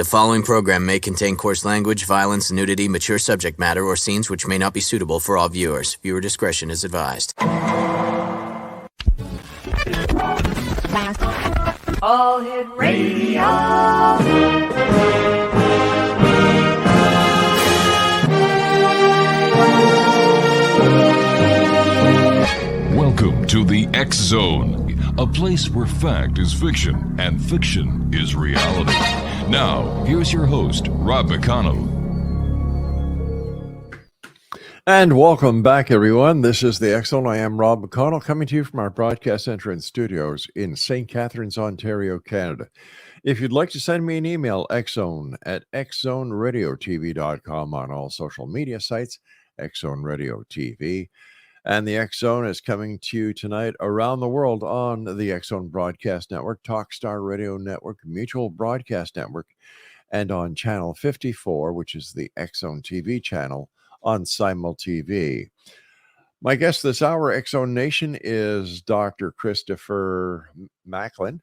The following program may contain coarse language, violence, nudity, mature subject matter, or scenes which may not be suitable for all viewers. Viewer discretion is advised. All Hit Radio. Welcome to the X Zone, a place where fact is fiction and fiction is reality. Now, here's your host, Rob McConnell. And welcome back, everyone. This is the X Zone. I am Rob McConnell, coming to you from our broadcast center and studios in St. Catharines, Ontario, Canada. If you'd like to send me an email, xzone@xzoneradiotv.com, on all social media sites, Xzone Radio TV. And the X Zone is coming to you tonight around the world on the X Zone Broadcast Network, Talkstar Radio Network, Mutual Broadcast Network, and on Channel 54, which is the X Zone TV channel on Simul TV. My guest this hour, X Zone Nation, is Dr. Christopher Macklin,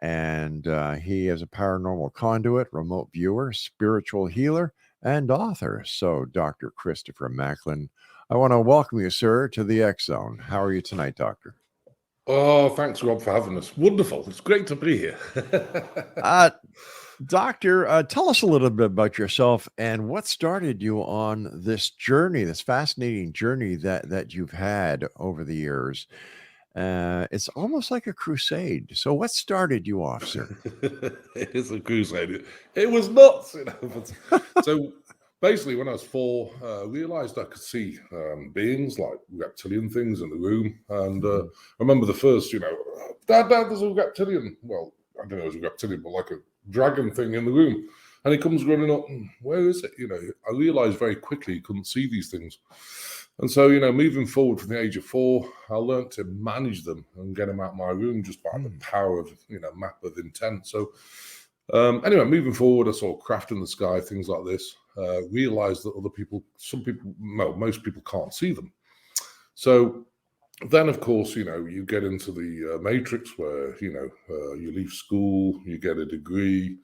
and he is a paranormal conduit, remote viewer, spiritual healer, and author. So, Dr. Christopher Macklin, I want to welcome you, sir, to the X Zone. How are you tonight, Doctor? Oh, thanks, Rob, for having us. Wonderful. It's great to be here. Doctor, tell us a little bit about yourself and what started you on this journey, this fascinating journey that you've had over the years. It's almost like a crusade. So what started you off, sir? It is a crusade. It was nuts, you know. So basically, when I was 4, I realized I could see beings like reptilian things in the room. And I remember the first, Dad, there's a reptilian. Well, I don't know, it was a reptilian, but like a dragon thing in the room. And he comes running up, and where is it? I realized very quickly he couldn't see these things. And so, moving forward from the age of 4, I learned to manage them and get them out of my room just by the power of, map of intent. So anyway, moving forward, I saw craft in the sky, things like this. Realized that most people can't see them. So then, of course, you get into the matrix where, you leave school, you get a degree,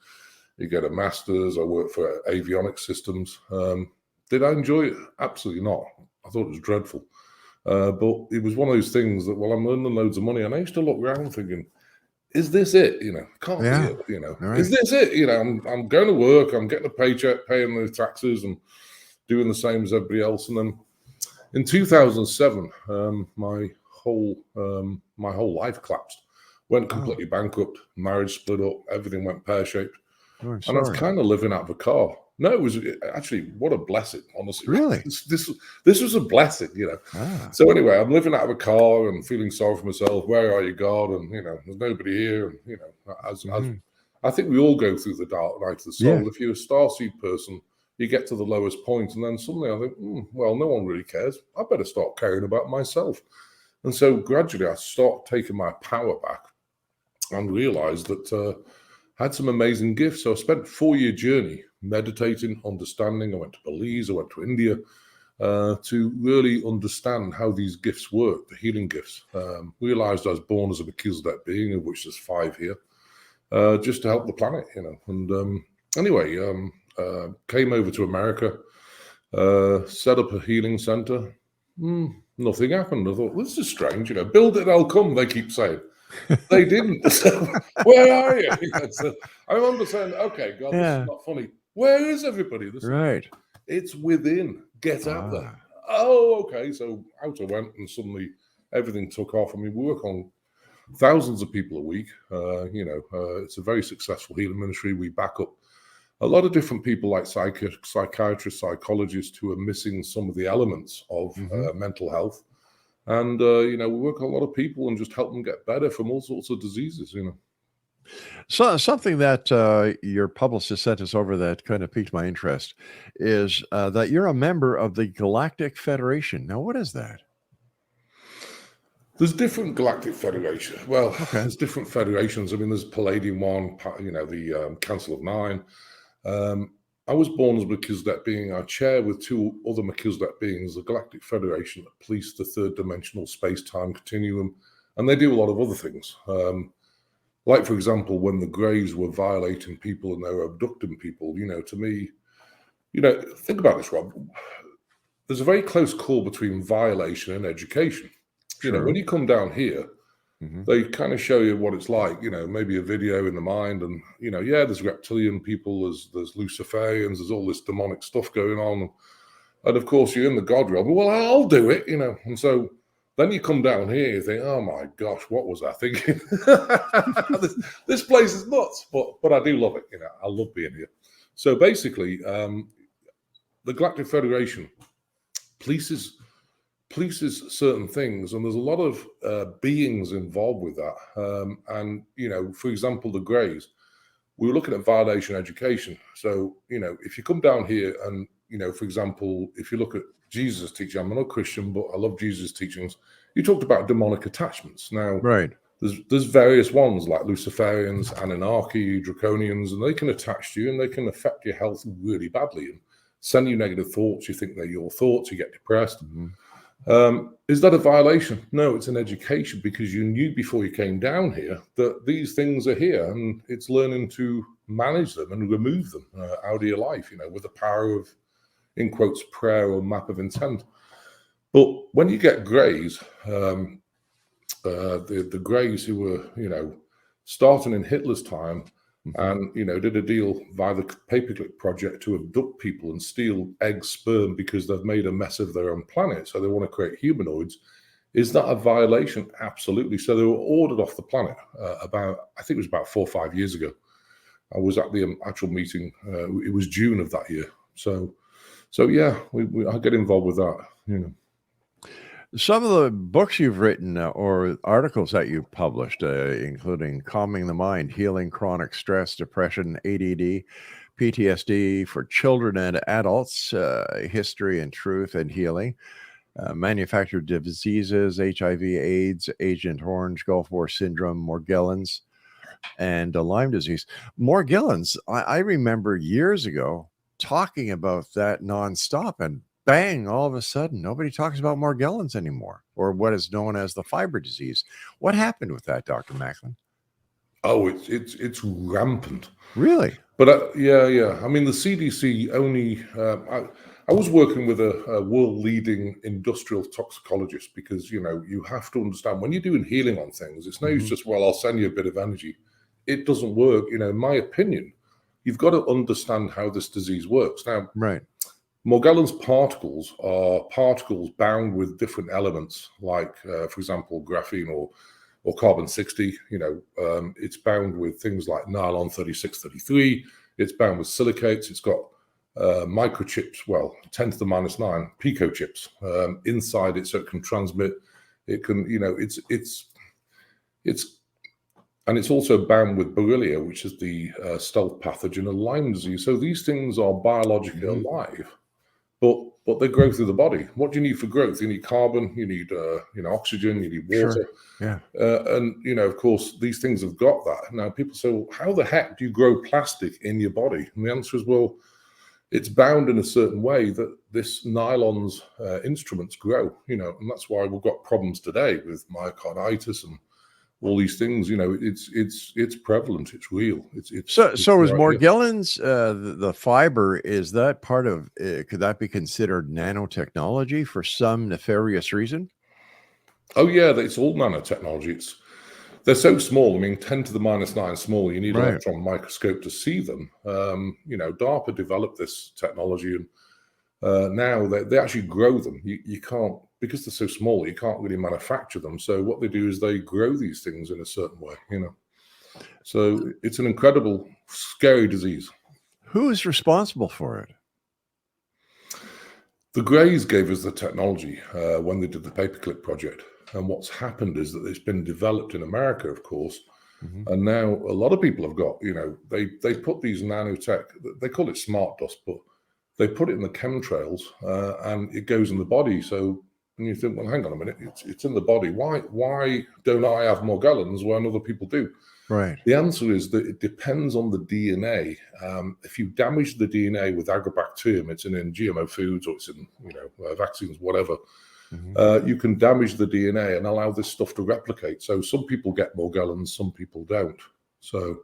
you get a master's. I work for avionics systems. Did I enjoy it? Absolutely not. I thought it was dreadful. But it was one of those things that, I'm earning loads of money. And I used to look around thinking, is this it? Can't be it, Right. Is this it? I'm going to work, I'm getting a paycheck, paying the taxes and doing the same as everybody else. And then in 2007, my whole life collapsed, went completely bankrupt, marriage split up, everything went pear-shaped. And I was kind of living out of a car. No, it was actually, what a blessing, honestly. Really? This was a blessing, So anyway, I'm living out of a car and feeling sorry for myself. Where are you, God? And, there's nobody here. And, as I think we all go through the dark night of the soul. Yeah. If you're a starseed person, you get to the lowest point, and then suddenly I think, well, no one really cares. I better start caring about myself. And so gradually I start taking my power back and realized that I had some amazing gifts. So I spent a 4-year journey meditating, understanding. I went to Belize, I went to India to really understand how these gifts work, the healing gifts. Realized I was born as a Melchizedek being, of which there's 5 here, just to help the planet, And anyway, came over to America, set up a healing center. Nothing happened. I thought, this is strange, build it, they'll come, they keep saying. They didn't. So, where are you? So I remember saying, okay, God, this is not funny. Where is everybody? It's within. Get out there. Oh, okay. So out I went, and suddenly everything took off. I mean, we work on thousands of people a week. It's a very successful healing ministry. We back up a lot of different people like psychiatrists, psychologists who are missing some of the elements of mental health. And, we work with a lot of people and just help them get better from all sorts of diseases, So something that your publicist sent us over that kind of piqued my interest is that you're a member of the Galactic Federation. Now, what is that? There's different Galactic Federation. Well, There's different federations. I mean, there's Palladium one, the Council of Nine. I was born as Melchizedek being. I chair with 2 other Melchizedek beings, the Galactic Federation that police the 3rd dimensional space-time continuum, and they do a lot of other things. like, for example, when the Greys were violating people and they were abducting people, to me, think about this, Rob. There's a very close call between violation and education. Sure. When you come down here, they kind of show you what it's like, maybe a video in the mind, and, there's reptilian people, there's Luciferians, there's all this demonic stuff going on. And of course, you're in the God realm. Well, I'll do it, And so then you come down here, you think, oh my gosh, what was I thinking? this place is nuts, but I do love it. I love being here. So basically, the Galactic Federation polices certain things, and there's a lot of beings involved with that. And for example, the Greys, we were looking at violation education. So if you come down here and for example, if you look at Jesus' teaching, I'm not a Christian, but I love Jesus' teachings. You talked about demonic attachments. Now, right. There's various ones like Luciferians, Anunnaki, Draconians, and they can attach to you and they can affect your health really badly and send you negative thoughts. You think they're your thoughts, you get depressed. Is that a violation? No, it's an education, because you knew before you came down here that these things are here, and it's learning to manage them and remove them out of your life, with the power of, in quotes, prayer or map of intent. But when you get Greys, the Greys who were, starting in Hitler's time, and did a deal via the Paperclip project to abduct people and steal egg sperm because they've made a mess of their own planet, so they want to create humanoids. Is that a violation? Absolutely. So they were ordered off the planet I think it was about 4 or 5 years ago. I was at the actual meeting. It was June of that year. So yeah, I get involved with that. Some of the books you've written or articles that you've published, including Calming the Mind, Healing Chronic Stress, Depression, ADD, PTSD for Children and Adults, History and Truth and Healing, Manufactured Diseases, HIV, AIDS, Agent Orange, Gulf War Syndrome, Morgellons, and Lyme disease. Morgellons, I remember years ago talking about that nonstop, and bang, all of a sudden, nobody talks about Morgellons anymore, or what is known as the fiber disease. What happened with that, Dr. Macklin? Oh, it's rampant. Really? But yeah. I mean, the CDC only. I was working with a world-leading industrial toxicologist, because you have to understand when you're doing healing on things, it's no use just, well, I'll send you a bit of energy. It doesn't work. In my opinion, you've got to understand how this disease works. Now, right. Morgellons particles are particles bound with different elements, like, for example, graphene or carbon-60. It's bound with things like nylon 3633. It's bound with silicates. It's got microchips, 10 to the -9 picochips inside it, so it can transmit. It can, and it's also bound with Borrelia, which is the stealth pathogen of Lyme disease. So these things are biologically alive. But they grow through the body. What do you need for growth? You need carbon, you need oxygen, you need water. Sure. Yeah. And of course, these things have got that. Now people say, well, how the heck do you grow plastic in your body? And the answer is, well, it's bound in a certain way that this nylon's instruments grow, and that's why we've got problems today with myocarditis and all these things. It's prevalent, it's real. So is Morgellons, the fiber, is that part of, could that be considered nanotechnology for some nefarious reason? Oh yeah, it's all nanotechnology. They're so small. I mean, 10 to the -9 small. You need an electron microscope to see them. DARPA developed this technology, and now they actually grow them. You can't, because they're so small, you can't really manufacture them. So what they do is they grow these things in a certain way, So it's an incredible, scary disease. Who is responsible for it? The Greys gave us the technology when they did the Paperclip project. And what's happened is that it's been developed in America, of course. And now a lot of people have got, they put these nanotech, they call it smart dust, but they put it in the chemtrails and it goes in the body. So, and you think, well, hang on a minute, it's in the body. Why don't I have Morgellons when other people do? Right. The answer is that it depends on the DNA. If you damage the DNA with agrobacterium, it's in GMO foods or it's in, vaccines, whatever. You can damage the DNA and allow this stuff to replicate. So some people get Morgellons, some people don't. So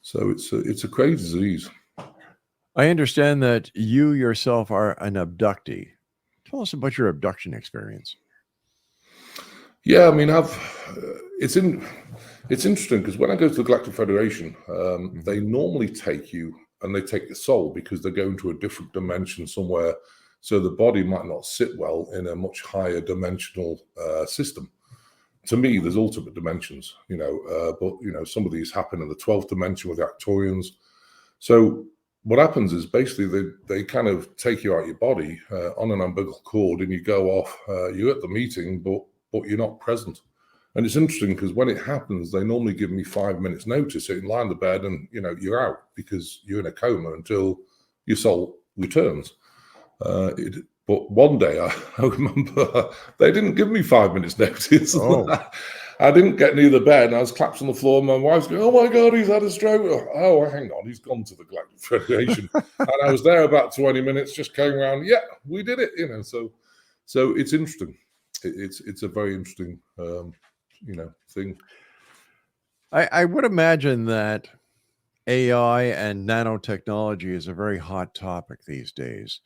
it's a crazy disease. I understand that you yourself are an abductee. Tell us about your abduction experience. Yeah, I mean, it's interesting because when I go to the Galactic Federation, they normally take you and they take your soul because they're going to a different dimension somewhere, so the body might not sit well in a much higher dimensional system. To me, there's ultimate dimensions, but some of these happen in the 12th dimension with the Arcturians. So what happens is basically they kind of take you out of your body on an umbilical cord, and you go off. You're at the meeting, but you're not present. And it's interesting because when it happens, they normally give me 5 minutes notice. So you can lie on the bed and you're out because you're in a coma until your soul returns. But one day I remember they didn't give me 5 minutes notice. Oh. I didn't get near the bed, and I was collapsed on the floor. And my wife's going, "Oh my God, he's had a stroke." Oh, hang on, he's gone to the Galactic Federation. And I was there about 20 minutes, just going around. Yeah, we did it. So it's interesting. It's a very interesting, thing. I would imagine that AI and nanotechnology is a very hot topic these days.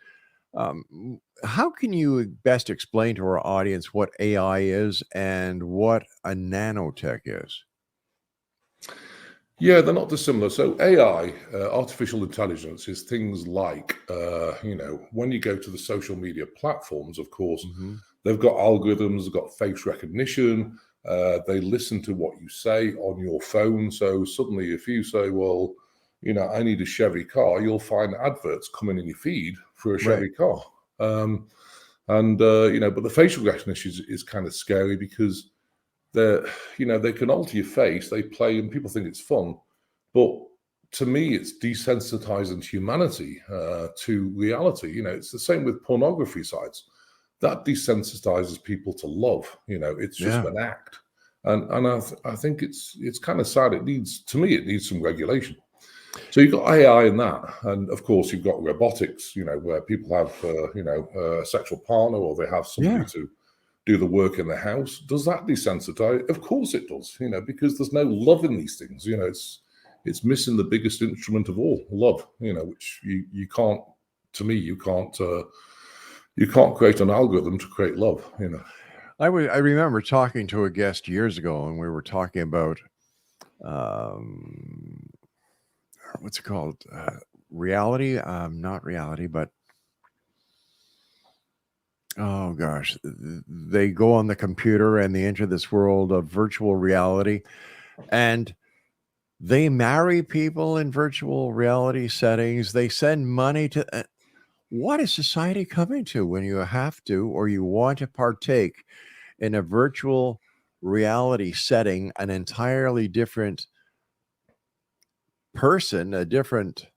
How can you best explain to our audience what AI is and what a nanotech is? Yeah, they're not dissimilar. So AI, artificial intelligence, is things like, when you go to the social media platforms, of course, they've got algorithms, they've got face recognition. They listen to what you say on your phone. So suddenly if you say, well, I need a Chevy car, you'll find adverts coming in your feed for a Chevy car. But the facial recognition is kind of scary because they can alter your face, they play, and people think it's fun. But to me, it's desensitizing humanity to reality. It's the same with pornography sites. That desensitizes people to love. It's just an act. And I think it's kind of sad. It needs some regulation. So you've got AI in that, and of course you've got robotics, where people have, a sexual partner, or they have somebody to do the work in the house. Does that desensitize? Of course it does, because there's no love in these things. It's missing the biggest instrument of all, love. Which you can't. To me, you can't create an algorithm to create love. I remember talking to a guest years ago, and we were talking about what's it called? Reality? Not reality, but oh gosh, they go on the computer and they enter this world of virtual reality, and they marry people in virtual reality settings. They send money to. What is society coming to when you have to, or you want to partake in a virtual reality setting, an entirely different person, a different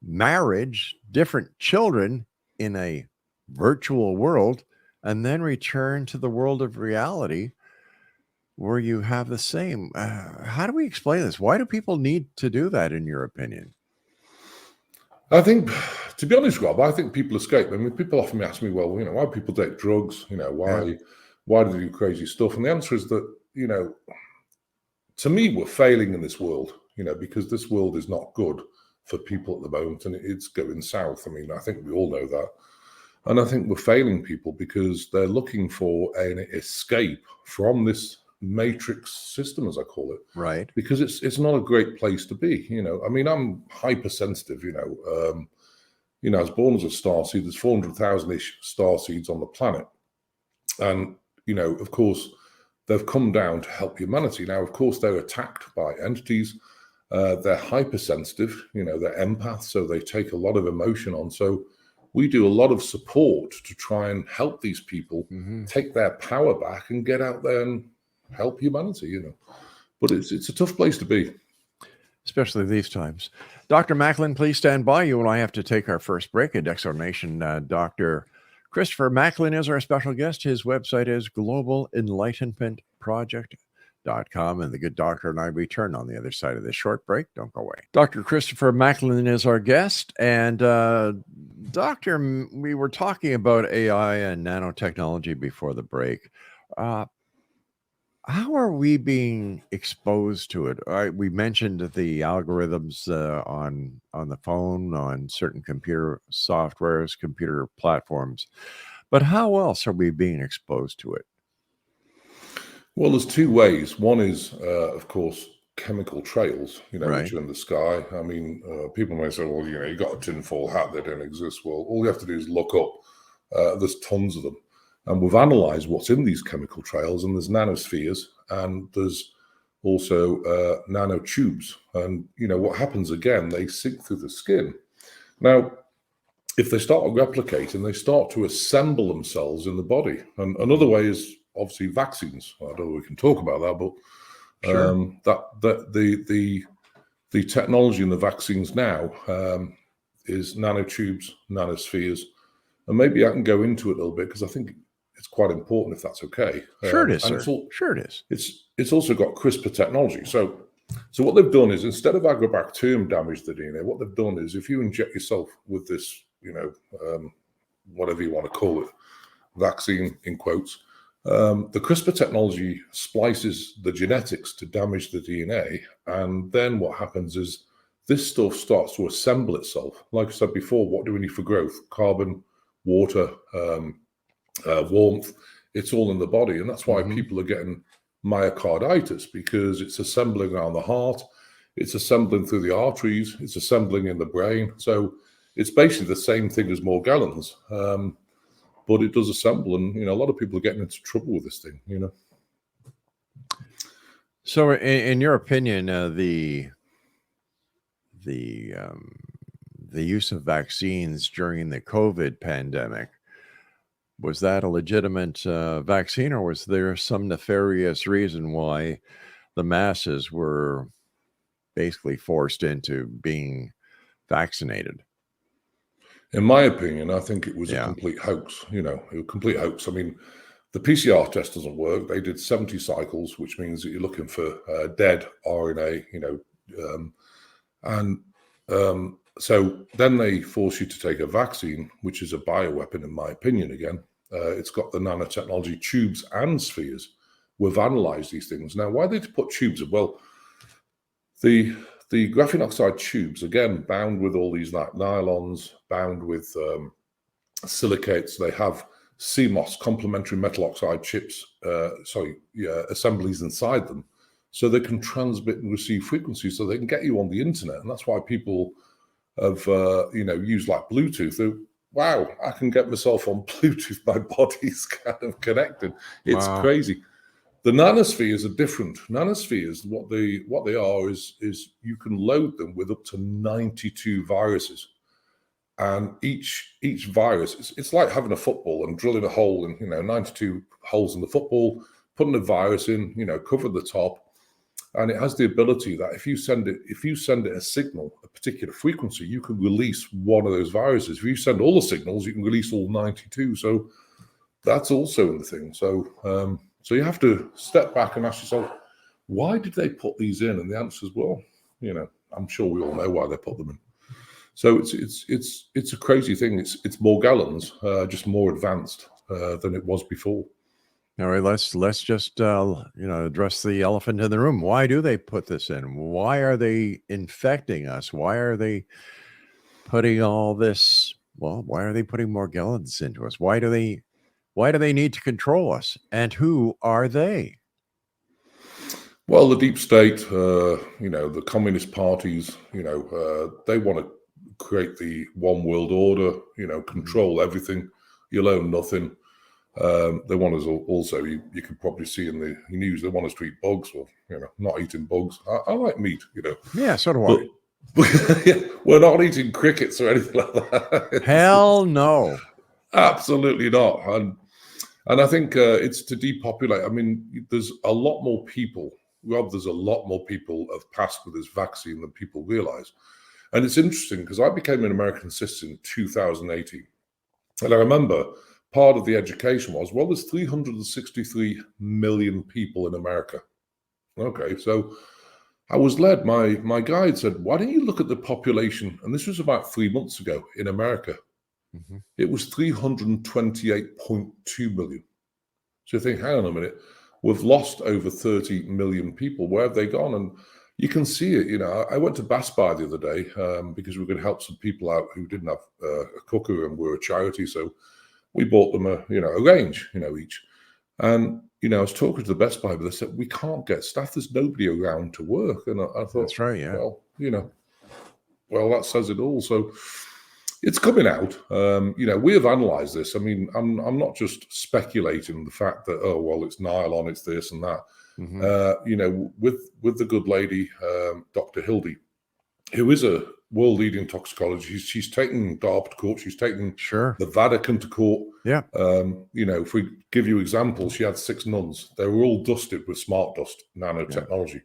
marriage, different children in a virtual world, and then return to the world of reality where you have the same? How do we explain this? Why do people need to do that, in your opinion? I think, to be honest, Rob, I think people escape. I mean, people often ask me, well, why do people take drugs? Why do they do crazy stuff? And the answer is that, to me, we're failing in this world, because this world is not good for people at the moment, and it's going south. I mean, I think we all know that. And I think we're failing people because they're looking for an escape from this matrix system, as I call it. Right. Because it's not a great place to be. I mean, I'm hypersensitive, I was born as a starseed. There's 400,000-ish starseeds on the planet. And, of course, they've come down to help humanity. Now, of course, they're attacked by entities. They're hypersensitive, they're empaths, so they take a lot of emotion on. So we do a lot of support to try and help these people take their power back and get out there and help humanity, But it's a tough place to be. Especially these times. Dr. Macklin, please stand by. You and I have to take our first break at Exo Nation. Dr. Christopher Macklin is our special guest. His website is globalenlightenmentproject.com, and the good doctor and I return on the other side of this short break. Don't go away. Dr. Christopher Macklin is our guest, and Doctor, we were talking about AI and nanotechnology before the break. How are we being exposed to it? We mentioned the algorithms on the phone, on certain computer softwares, computer platforms, but how else are we being exposed to it? Well, there's two ways. One is, of course, chemical trails, Right. which are in the sky. I mean, people may say, well, you got a tinfoil hat, they don't exist. Well, all you have to do is look up. There's tons of them. And we've analyzed what's in these chemical trails, and there's nanospheres, and there's also nanotubes. And, what happens again, they sink through the skin. Now, if they start replicating, they start to assemble themselves in the body. And another way is obviously vaccines. I don't know if we can talk about that, but Sure. that the technology in the vaccines now is nanotubes, nanospheres, and maybe I can go into it a little bit because I think it's quite important if that's okay. Sure it is, And sir. Sure it is. it's also got CRISPR technology. So what they've done is, instead of agrobacterium damage the DNA, what they've done is, if you inject yourself with this, whatever you want to call it, vaccine in quotes, the CRISPR technology splices the genetics to damage the DNA, and then what happens is this stuff starts to assemble itself. Like I said before, what do we need for growth? Carbon, water, warmth. It's all in the body, and that's why people are getting myocarditis, because it's assembling around the heart, it's assembling through the arteries, it's assembling in the brain. So it's basically the same thing as Morgellons. But it does assemble, and a lot of people are getting into trouble with this thing. So, in your opinion, the use of vaccines during the COVID pandemic, was that a legitimate vaccine, or was there some nefarious reason why the masses were basically forced into being vaccinated? In my opinion, I think it was a complete hoax. A complete hoax. I mean, the PCR test doesn't work. They did 70 cycles, which means that you're looking for dead RNA, so then they force you to take a vaccine, which is a bioweapon, in my opinion. Again, it's got the nanotechnology tubes and spheres. We've analyzed these things. Now, why did they put tubes? Well, the graphene oxide tubes, again, bound with all these nylons, bound with silicates. They have CMOS, complementary metal oxide chips, assemblies inside them, so they can transmit and receive frequencies, so they can get you on the internet. And that's why people have, used like Bluetooth. Wow, I can get myself on Bluetooth. My body's kind of connected. It's crazy. The nanospheres are different. Nanospheres, what they are is you can load them with up to 92 viruses, and each virus, it's like having a football and drilling a hole in 92 holes in the football, putting a virus in, cover the top, and it has the ability that if you send it a signal, a particular frequency, you can release one of those viruses. If you send all the signals, you can release all 92. So that's also in the thing. So you have to step back and ask yourself, why did they put these in? And the answer is, well, I'm sure we all know why they put them in. So it's a crazy thing. It's Morgellons, just more advanced than it was before. All right, let's just address the elephant in the room. Why do they put this in? Why are they infecting us? Why are they putting all this? Well, why are they putting Morgellons into us? Why do they need to control us? And who are they? Well, the deep state, the communist parties, they want to create the one world order, control everything. You'll own nothing. They want us also, you can probably see in the news, they want us to eat bugs. Well, not eating bugs. I like meat, Yeah, so do I. But we're not eating crickets or anything like that. Hell no. Absolutely not. And I think it's to depopulate. I mean, there's a lot more people, Rob, there's a lot more people have passed with this vaccine than people realize. And it's interesting because I became an American citizen in 2018. And I remember part of the education was, well, there's 363 million people in America. Okay, so I was led, my guide said, why don't you look at the population? And this was about 3 months ago in America. It was 328.2 million. So you think, hang on a minute, We've lost over 30 million people. Where have they gone? And you can see it. I went to Best Buy the other day because we could help some people out who didn't have a cooker, and we're a charity. So we bought them a range, each. And, I was talking to the Best Buy, but they said, we can't get staff. There's nobody around to work. And I thought, that's right, yeah. Well, that says it all. So it's coming out. We have analysed this. I mean, I'm not just speculating the fact that, oh, well, it's nylon, it's this and that. With the good lady, Dr. Hildy, who is a world-leading toxicologist. She's taken DARPA to court. She's taken the Vatican to court. Yeah. If we give you examples, she had 6 nuns. They were all dusted with smart dust nanotechnology. Yeah.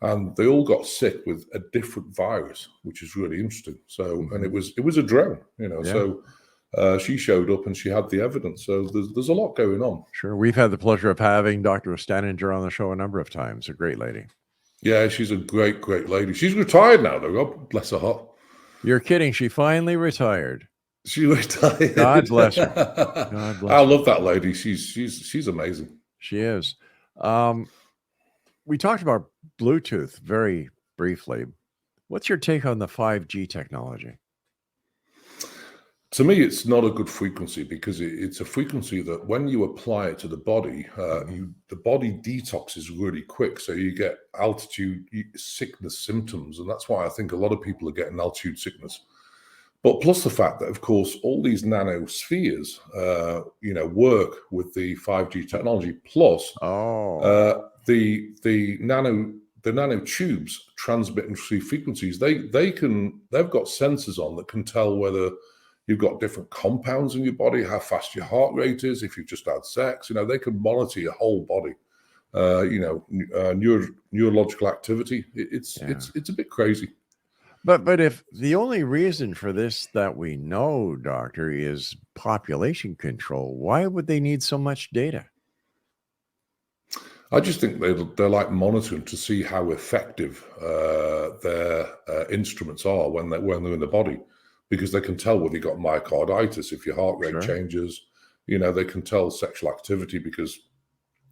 And they all got sick with a different virus, which is really interesting. So, and it was a drone, so she showed up and she had the evidence. So there's a lot going on. Sure. We've had the pleasure of having Dr. Staninger on the show a number of times. A great lady. Yeah, she's a great, great lady. She's retired now, though. God bless her heart. You're kidding. She finally retired. She retired. God bless her. God bless I love that lady. She's amazing. She is. We talked about Bluetooth very briefly. What's your take on the 5G technology? To me, it's not a good frequency because it's a frequency that when you apply it to the body, the body detoxes really quick. So you get altitude sickness symptoms. And that's why I think a lot of people are getting altitude sickness. But plus the fact that, of course, all these nanospheres, work with the 5G technology. Plus, the nanotubes transmitting through frequencies, they've got sensors on that can tell whether you've got different compounds in your body, how fast your heart rate is, if you've just had sex. They can monitor your whole body. Neurological activity. It's a bit crazy. But if the only reason for this that we know, Doctor, is population control, why would they need so much data? I just think they're like monitoring to see how effective their instruments are when they're in the body, because they can tell whether you got myocarditis if your heart rate changes. They can tell sexual activity because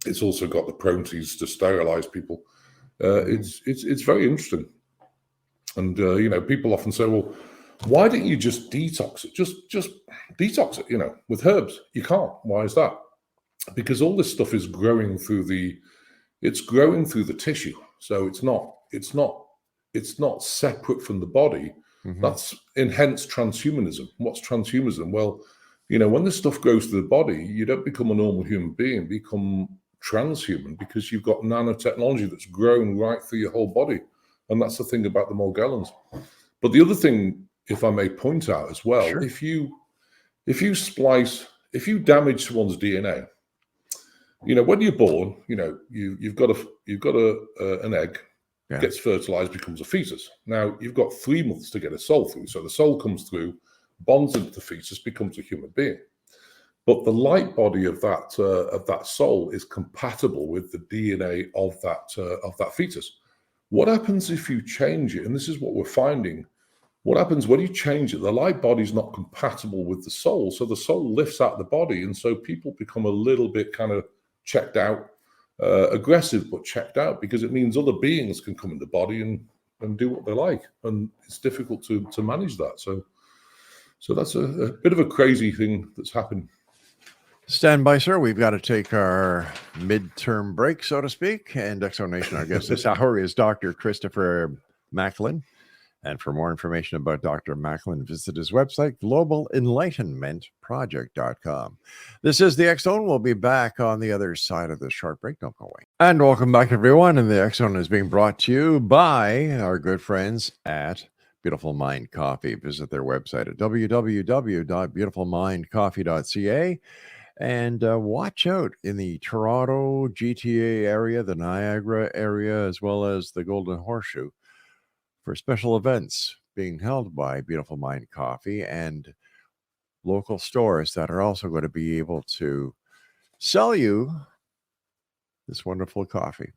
it's also got the proteins to sterilize people. It's very interesting. And people often say, well, why don't you just detox it? Just detox it, with herbs. You can't. Why is that? Because all this stuff is growing through the tissue. So it's not separate from the body. That's hence transhumanism. What's transhumanism? Well, when this stuff goes to the body, you don't become a normal human being, become transhuman, because you've got nanotechnology that's grown right through your whole body. And that's the thing about the Morgellons. But the other thing, if I may point out as well, if you damage someone's DNA, when you're born, you've got an egg, gets fertilized, becomes a fetus. Now you've got 3 months to get a soul through. So the soul comes through, bonds into the fetus, becomes a human being. But the light body of that soul is compatible with the DNA of that fetus. What happens if you change it? And this is what we're finding. What happens when you change it? The light body is not compatible with the soul. So the soul lifts out the body. And so people become a little bit kind of checked out, aggressive, but checked out, because it means other beings can come in the body and do what they like. And it's difficult to manage that. So that's a bit of a crazy thing that's happened. Stand by, sir. We've got to take our midterm break, so to speak. And Exonation, our guest this hour is Dr. Christopher Macklin. And for more information about Dr. Macklin, visit his website, globalenlightenmentproject.com. This is the X-Zone. We'll be back on the other side of this short break. Don't go away. And welcome back, everyone. And the X-Zone is being brought to you by our good friends at Beautiful Mind Coffee. Visit their website at www.beautifulmindcoffee.ca. And watch out in the Toronto GTA area, the Niagara area, as well as the Golden Horseshoe for special events being held by Beautiful Mind Coffee and local stores that are also going to be able to sell you this wonderful coffee.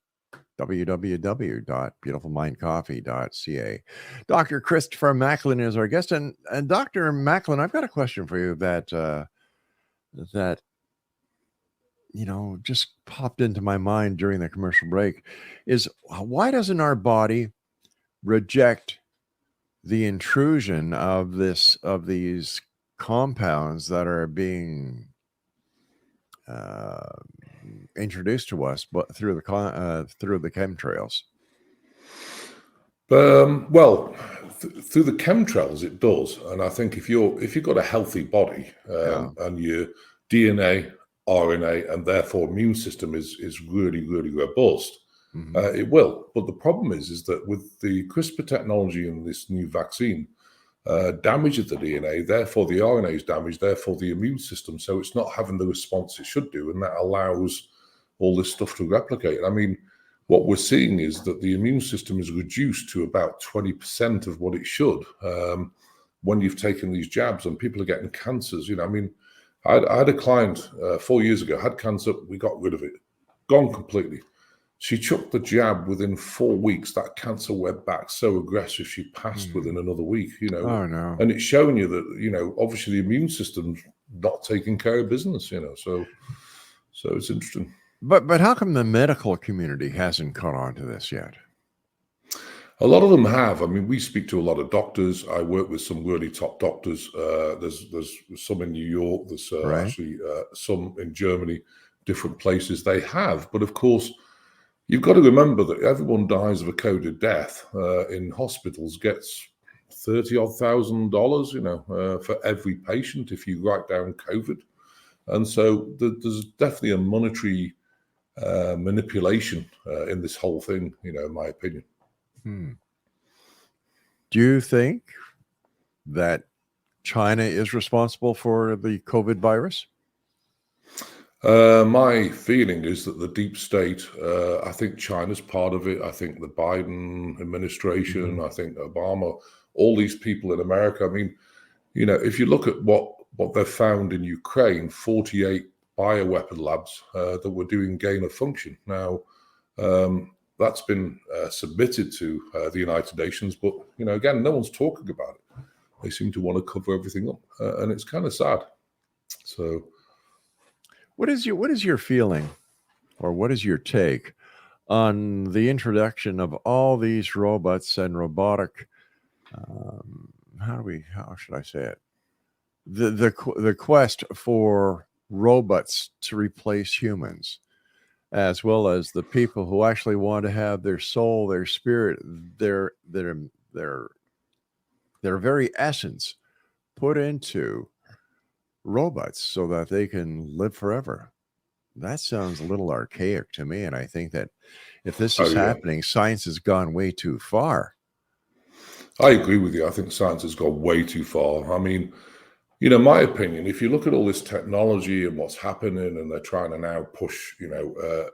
www.beautifulmindcoffee.ca. Dr. Christopher Macklin is our guest. And Dr. Macklin, I've got a question for you that just popped into my mind during the commercial break is, why doesn't our body reject the intrusion of these compounds that are being introduced to us, but through the chemtrails? Through the chemtrails, it does, and I think if you've got a healthy body and your DNA, RNA, and therefore immune system is really, really robust, it will. But the problem is that with the CRISPR technology and this new vaccine, damage of the DNA, therefore the RNA is damaged, therefore the immune system, so it's not having the response it should do, and that allows all this stuff to replicate. I mean, what we're seeing is that the immune system is reduced to about 20% of what it should when you've taken these jabs, and people are getting cancers. I mean, I had a client 4 years ago, had cancer, we got rid of it, gone completely. She took the jab within 4 weeks. That cancer went back so aggressive, she passed within another week, Oh, no. And it's showing you that, obviously the immune system's not taking care of business, so it's interesting. But how come the medical community hasn't caught on to this yet? A lot of them have. I mean, we speak to a lot of doctors. I work with some really top doctors. There's some in New York. There's actually some in Germany, different places. They have. But of course, you've got to remember that everyone dies of a coded death in hospitals, gets $30,000, for every patient if you write down COVID. And so there's definitely a monetary manipulation in this whole thing, in my opinion. Do you think that China is responsible for the COVID virus? My feeling is that the deep state, I think China's part of it. I think the Biden administration, I think Obama, all these people in America. I mean, if you look at what they've found in Ukraine, 48 bioweapon labs that were doing gain of function. Now, that's been submitted to the United Nations, but again, no one's talking about it. They seem to want to cover everything up, and it's kind of sad. So, what is your feeling, or what is your take on the introduction of all these robots and robotic? How should I say it? The quest for robots to replace humans, as well as the people who actually want to have their soul, their spirit, their very essence put into robots so that they can live forever. That sounds a little archaic to me, and I think that if this is happening, science has gone way too far. I agree with you. I think science has gone way too far. I mean, my opinion, if you look at all this technology and what's happening, and they're trying to now push,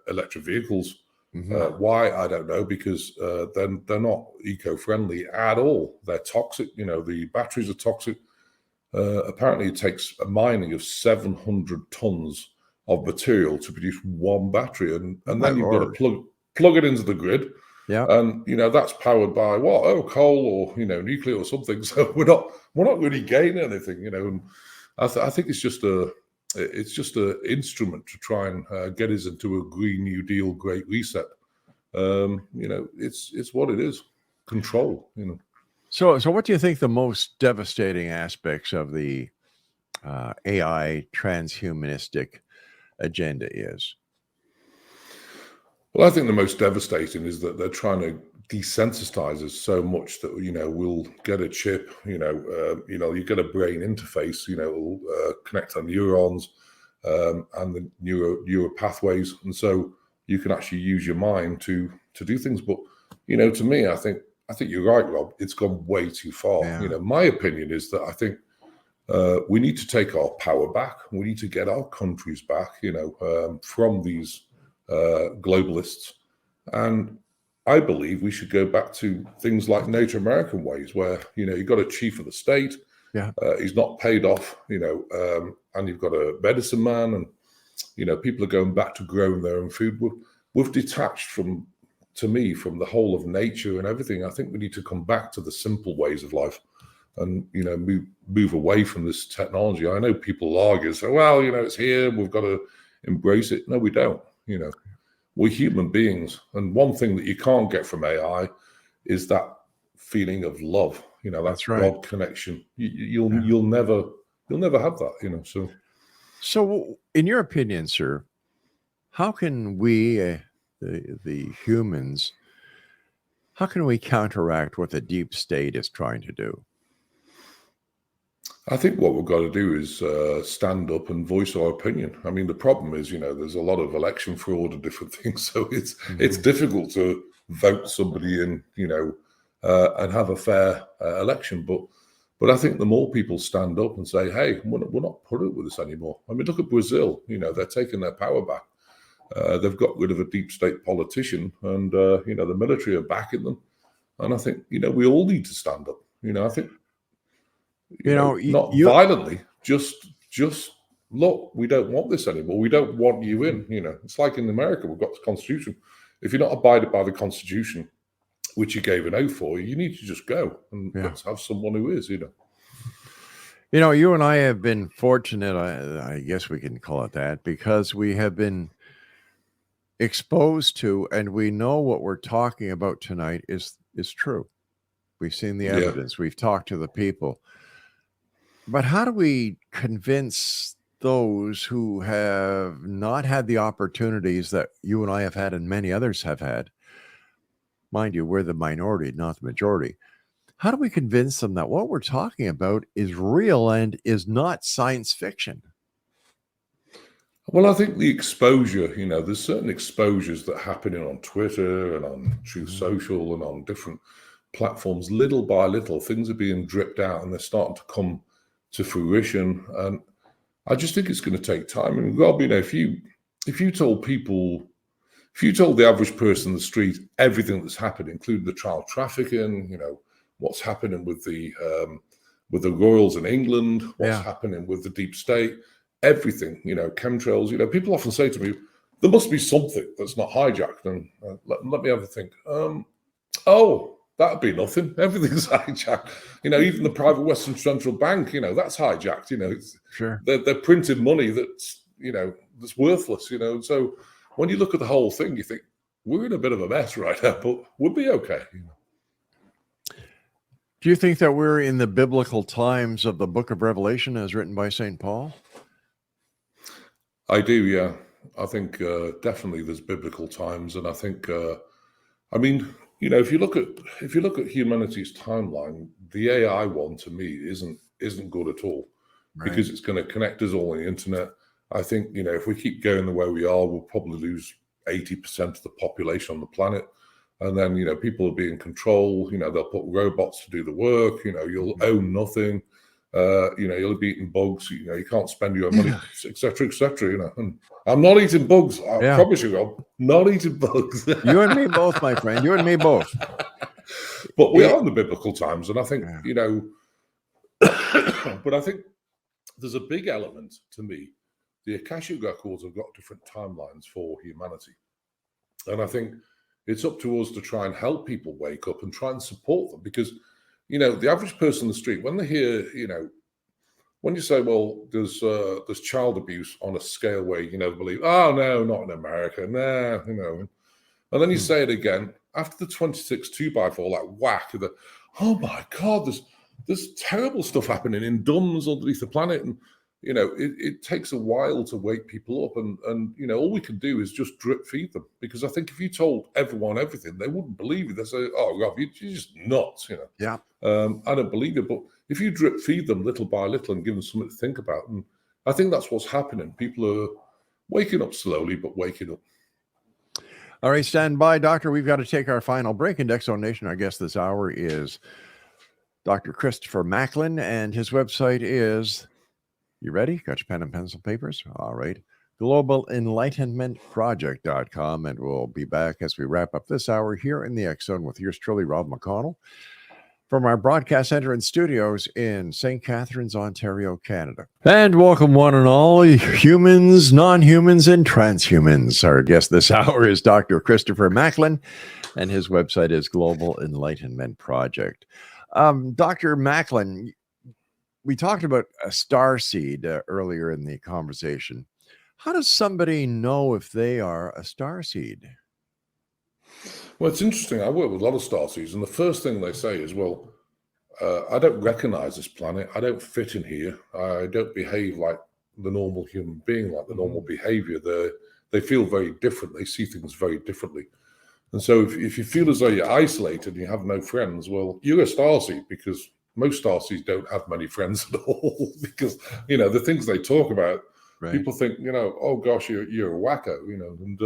electric vehicles, why, I don't know, because they're not eco-friendly at all. They're toxic. The batteries are toxic. Apparently, it takes a mining of 700 tons of material to produce one battery, and then you've got to plug it into the grid. Yeah, and that's powered by what? Coal or nuclear or something. So we're not really gaining anything. And I think it's just a instrument to try and get us into a Green New Deal, Great Reset. It's what it is. Control. So what do you think the most devastating aspects of the AI transhumanistic agenda is? Well, I think the most devastating is that they're trying to desensitize us so much that we'll get a chip. You get a brain interface. It'll connect on neurons and the neural pathways, and so you can actually use your mind to do things. But to me, I think you're right, Rob. It's gone way too far. Yeah. My opinion is that I think we need to take our power back. We need to get our countries back. From these globalists, and I believe we should go back to things like Native American ways, where you've got a chief of the state, he's not paid off, and you've got a medicine man, and people are going back to growing their own food. We've detached from the whole of nature and everything. I think we need to come back to the simple ways of life, and move away from this technology. I know people argue, say, well, it's here, we've got to embrace it. No, we don't. You know, we're human beings, and one thing that you can't get from AI is that feeling of love. You know, that's right. God connection. You'll never have that. You know, so in your opinion, sir, how can we, the humans, how can we counteract what the deep state is trying to do? I think what we've got to do is stand up and voice our opinion. I mean, the problem is, you know, there's a lot of election fraud and different things, so it's difficult to vote somebody in, you know, and have a fair election. But I think the more people stand up and say, "Hey, we're not putting up with this anymore." I mean, look at Brazil. You know, they're taking their power back. They've got rid of a deep state politician, and you know, the military are backing them. And I think, you know, we all need to stand up. You know, I think. You know, not violently, just look, we don't want this anymore. We don't want you in. You know, it's like in America, we've got the Constitution. If you're not abided by the Constitution, which you gave an oath for, you need to just go and let's have someone who is. You know. You know, you and I have been fortunate, I guess we can call it that, because we have been exposed to, and we know what we're talking about tonight is true. We've seen the evidence. We've talked to the people. But how do we convince those who have not had the opportunities that you and I have had and many others have had? Mind you, we're the minority, not the majority. How do we convince them that what we're talking about is real and is not science fiction? Well, I think the exposure, you know, there's certain exposures that happen on Twitter and on Truth Social and on different platforms. Little by little, things are being dripped out and they're starting to come to fruition, and I just think it's going to take time. And Rob, you know, if you told the average person in the street everything that's happened, including the child trafficking, you know, what's happening with the royals in England, what's happening with the deep state, everything, you know, chemtrails, you know, people often say to me, there must be something that's not hijacked, and let me have a think. That'd be nothing. Everything's hijacked. You know, even the private Western Central Bank, you know, that's hijacked. You know, they're printing money that's, you know, that's worthless. You know, so when you look at the whole thing, you think we're in a bit of a mess right now, but we'll be okay. You know. Do you think that we're in the biblical times of the Book of Revelation, as written by St. Paul? I do. Yeah, I think definitely there's biblical times, and I think, I mean. You know, if you look at humanity's timeline, the AI one to me isn't good at all, because it's going to connect us all on the internet. I think, you know, if we keep going the way we are, we'll probably lose 80% of the population on the planet, and then, you know, people will be in control. You know, they'll put robots to do the work. You know, you'll own nothing. You know, you'll be eating bugs. You know, you can't spend your money, etc., etc. You know, and I'm not eating bugs. I promise you, I'm not eating bugs. You and me both, my friend. You and me both. But we are in the biblical times, and I think, you know, but I think there's a big element to me. The Akashic records have got different timelines for humanity, and I think it's up to us to try and help people wake up and try and support them, because, you know, the average person in the street, when they hear, you know, when you say, well, there's child abuse on a scale where, you know, believe, oh, no, not in America, no, you know. And then you say it again, after the 26 2x4, like whack, oh my God, there's terrible stuff happening in dumbs underneath the planet. And, you know, it takes a while to wake people up. And you know, all we can do is just drip feed them. Because I think if you told everyone everything, they wouldn't believe you. They'd say, oh, Rob, you're just nuts, you know. Yeah. I don't believe it. But if you drip feed them little by little and give them something to think about, and I think that's what's happening. People are waking up slowly, but waking up. All right, stand by, Doctor. We've got to take our final break. In Exo Nation, our guest this hour is Dr. Christopher Macklin, and his website is, you ready? Got your pen and pencil papers? All right. globalenlightenmentproject.com, and we'll be back as we wrap up this hour here in the X Zone with yours truly, Rob McConnell, from our broadcast center and studios in St. Catharines, Ontario, Canada. And welcome one and all, humans, non-humans, and transhumans. Our guest this hour is Dr. Christopher Macklin, and his website is Global Enlightenment Project. Dr. Macklin, we talked about a star seed earlier in the conversation. How does somebody know if they are a starseed? Well, it's interesting. I work with a lot of starseeds, and the first thing they say is, well, I don't recognize this planet. I don't fit in here. I don't behave like the normal human being, like the normal behavior. They feel very different. They see things very differently. And so if you feel as though you're isolated and you have no friends, well, you're a starseed, because most starseeds don't have many friends at all, because, the things they talk about, Right. people think, oh gosh, you're a wacko, and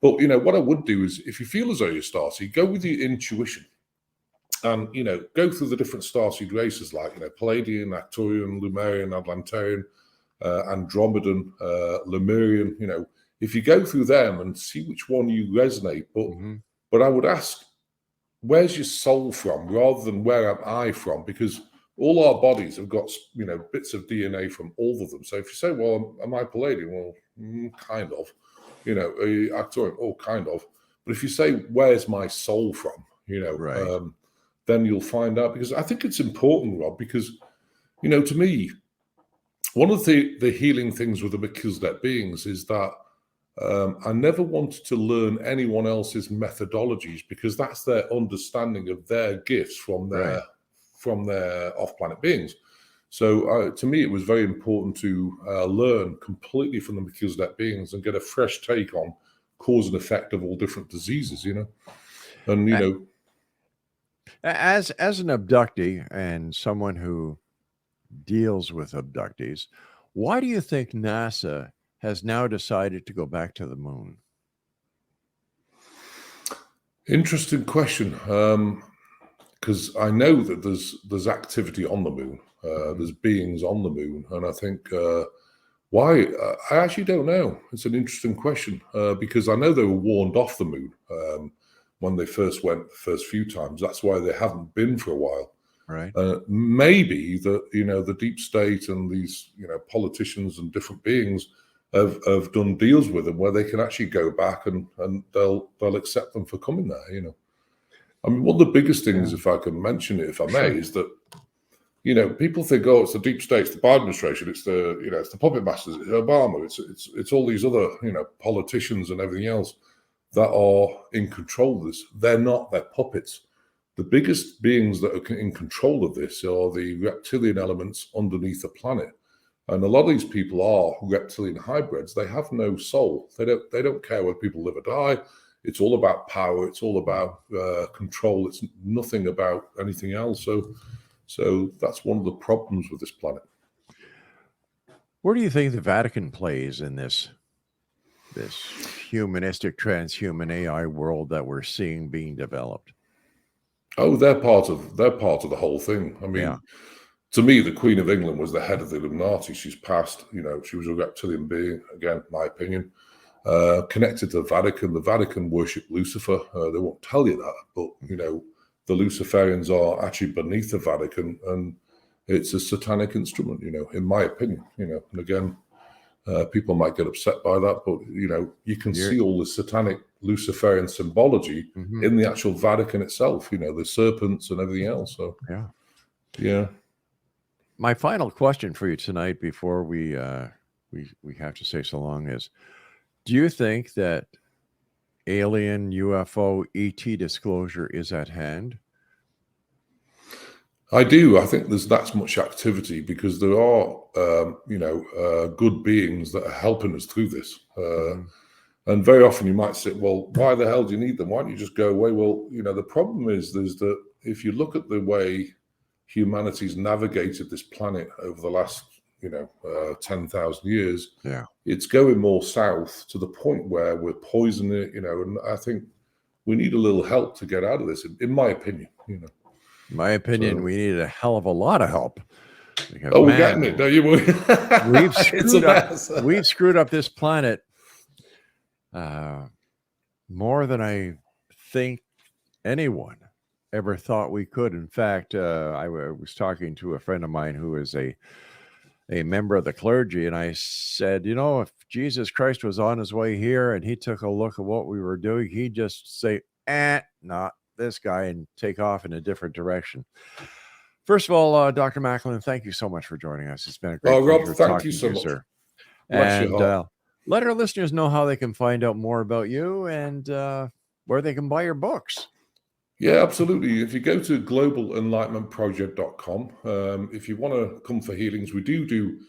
but what I would do is, if you feel as though you're a starseed, go with your intuition. And go through the different starseed races, like Palladian, Arcturian, Lemurian, Atlantean, Andromedan, Lemurian. If you go through them and see which one you resonate, but I would ask, where's your soul from, rather than where am I from? Because all our bodies have got bits of DNA from all of them. So if you say, well, am I Palladian? Well, kind of. Arcturian, oh, kind of. But if you say, where's my soul from? Right. Then you'll find out, because I think it's important, Rob, because, to me, one of the healing things with the Melchizedek beings is that I never wanted to learn anyone else's methodologies, because that's their understanding of their gifts from their off-planet beings. So to me, it was very important to learn completely from the Melchizedek beings and get a fresh take on cause and effect of all different diseases, and As an abductee and someone who deals with abductees, why do you think NASA has now decided to go back to the moon? Interesting question, because I know that there's activity on the moon. There's beings on the moon, and I think why, I actually don't know. It's an interesting question, because I know they were warned off the moon when they first went the first few times. That's why they haven't been for a while. Right. Maybe that the deep state and these politicians and different beings have done deals with them where they can actually go back and they'll accept them for coming there. I mean, one of the biggest things, if I can mention it, if I may, is that people think, oh, it's the deep state, it's the Biden administration, it's the puppet masters, it's Obama, it's all these other politicians and everything else that are in control of this. They're not, they're puppets. The biggest beings that are in control of this are the reptilian elements underneath the planet. And a lot of these people are reptilian hybrids. They have no soul. They don't care whether people live or die. It's all about power. It's all about control. It's nothing about anything else. So that's one of the problems with this planet. Where do you think the Vatican plays in this humanistic transhuman AI world that we're seeing being developed? Oh, they're part of the whole thing. I mean, to me, the Queen of England was the head of the Illuminati. She's passed, she was a reptilian being, again, my opinion, connected to the Vatican. The Vatican worship Lucifer. They won't tell you that, but, the Luciferians are actually beneath the Vatican, and it's a satanic instrument, in my opinion, and again, people might get upset by that, but, you can see all the satanic Luciferian symbology in the actual Vatican itself, the serpents and everything else. So, yeah. My final question for you tonight, before we have to say so long, is: do you think that alien, UFO, ET disclosure is at hand? I do. I think there's that much activity because there are, good beings that are helping us through this. And very often you might say, well, why the hell do you need them? Why don't you just go away? Well, the problem is that if you look at the way humanity's navigated this planet over the last, 10,000 years, it's going more south to the point where we're poisoning it, and I think we need a little help to get out of this, in my opinion, In my opinion, we need a hell of a lot of help. Because, we're getting it. No, you will. We've screwed up this planet more than I think anyone ever thought we could. In fact, I was talking to a friend of mine who is a member of the clergy, and I said, if Jesus Christ was on his way here and he took a look at what we were doing, he'd just say, not this guy, and take off in a different direction. First of all, Dr. Macklin, thank you so much for joining us. It's been a great pleasure. Rob, thank you so much, sir. Bless your And heart. let our listeners know how they can find out more about you and where they can buy your books. Yeah, absolutely. If you go to globalenlightenmentproject.com, if you want to come for healings, we do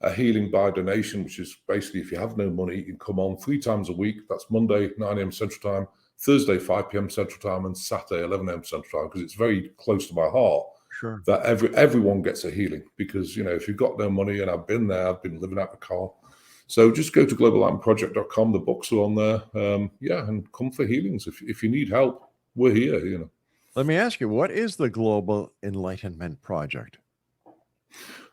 a healing by donation, which is basically if you have no money, you can come on 3 times a week. That's Monday, 9 a.m. Central Time, Thursday, 5 p.m. Central Time, and Saturday, 11 a.m. Central Time, because it's very close to my heart Sure. that everyone gets a healing. Because, if you've got no money, and I've been there, I've been living out the car. So just go to globalenlightenmentproject.com. The books are on there. And come for healings. If you need help, we're here, Let me ask you, what is the Global Enlightenment Project?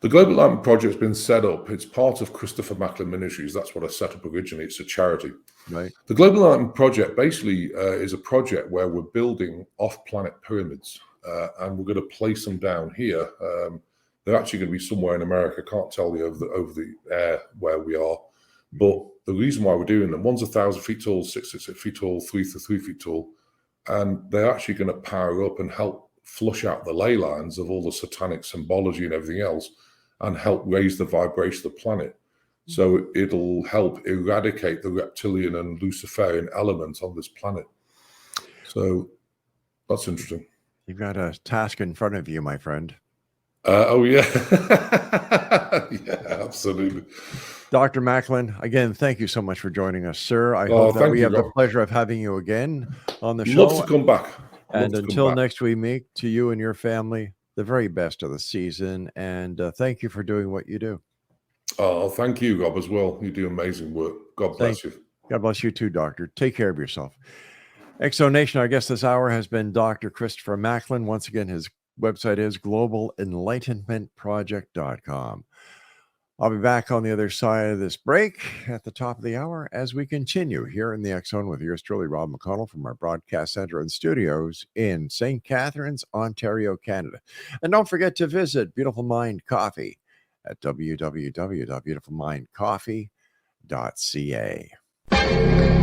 The Global Enlightenment Project has been set up. It's part of Christopher Macklin Ministries. That's what I set up originally. It's a charity. Right. The Global Enlightenment Project basically is a project where we're building off-planet pyramids, and we're going to place them down here. They're actually going to be somewhere in America. I can't tell you over the air where we are. But the reason why we're doing them, one's 1,000 feet tall, 6 feet tall, 3 feet tall, and they're actually going to power up and help flush out the ley lines of all the satanic symbology and everything else, and help raise the vibration of the planet. So it'll help eradicate the reptilian and Luciferian element on this planet. So that's interesting. You've got a task in front of you, my friend. Yeah. Yeah, absolutely. Dr. Macklin, again, thank you so much for joining us, sir. I hope that we have the pleasure of having you again on the show. Love to come back. And until next we meet, to you and your family, the very best of the season. And thank you for doing what you do. Oh, thank you, Rob, as well. You do amazing work. God bless you. God bless you too, Doctor. Take care of yourself. Exonation, our guest this hour has been Dr. Christopher Macklin. Once again, his website is globalenlightenmentproject.com. I'll be back on the other side of this break at the top of the hour as we continue here in the X Zone with yours truly, Rob McConnell, from our broadcast center and studios in St. Catharines, Ontario, Canada. And don't forget to visit Beautiful Mind Coffee at www.beautifulmindcoffee.ca.